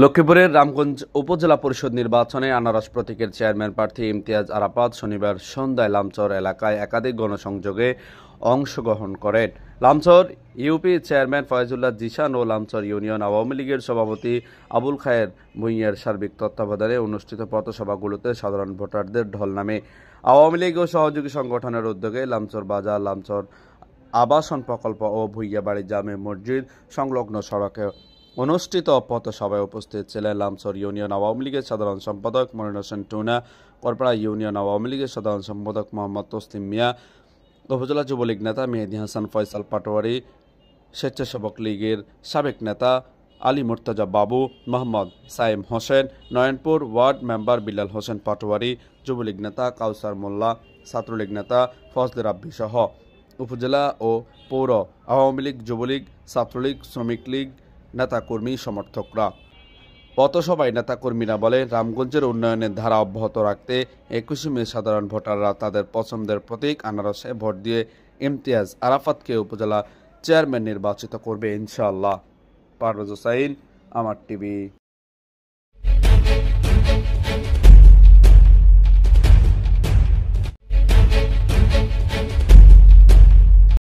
লক্ষ্মীপুরের রামগঞ্জ উপজেলা পরিষদ নির্বাচনে আনারস প্রতীকের চেয়ারম্যান প্রার্থী ইমতিয়াজ আরাফাত শনিবার সন্ধ্যায় লামচর এলাকায় একাধিক গণসংযোগে অংশগ্রহণ করেন। লামচর ইউপি চেয়ারম্যান ফয়জুল্লাহ জিশান ও লামচর ইউনিয়ন আওয়ামী লীগের সভাপতি আবুল খায়ের ভূঁইয়ার সার্বিক তত্ত্বাবধানে অনুষ্ঠিত পথসভাগুলোতে সাধারণ ভোটারদের ঢল নামে। আওয়ামী লীগ ও সহযোগী সংগঠনের উদ্যোগে লামচর বাজার, লামচর আবাসন প্রকল্প ও ভূঁইয়াবাড়ি জামে মসজিদ সংলগ্ন সড়কে অনুষ্ঠিত পথসভায় উপস্থিত ছিলেন লামচর ইউনিয়ন আওয়ামী লীগের সাধারণ সম্পাদক মনির হোসেন টুনা, করপাড়া ইউনিয়ন আওয়ামী লীগের সাধারণ সম্পাদক মোহাম্মদ তসলিম মিয়া, উপজেলা যুবলীগ নেতা মেহেদী হাসান ফয়সাল পাটোয়ারি, স্বেচ্ছাসেবক লীগের সাবেক নেতা আলী মুর্তজা বাবু, মোহাম্মদ সাইম হোসেন, নয়নপুর ওয়ার্ড মেম্বার বিলাল হোসেন পাটোয়ারি, যুবলীগ নেতা কাউসার মোল্লা, ছাত্রলীগ নেতা ফজলে রাব্বি সহ উপজেলা ও পৌর আওয়ামী লীগ, যুবলীগ, ছাত্রলীগ, শ্রমিক লীগ নেতাকর্মী সমর্থকরা। পথসভায় নেতাকর্মীরা বলে, রামগঞ্জের উন্নয়নের ধারা অব্যাহত রাখতে 21 মে সাধারণ ভোটাররা তাদের পছন্দের প্রতীক আনারসে ভোট দিয়ে ইমতিয়াজ আরাফাতকে উপজেলা চেয়ারম্যান নির্বাচিত করবে ইনশাআল্লাহ। পারভেজ হোসাইন, আমার টিভি।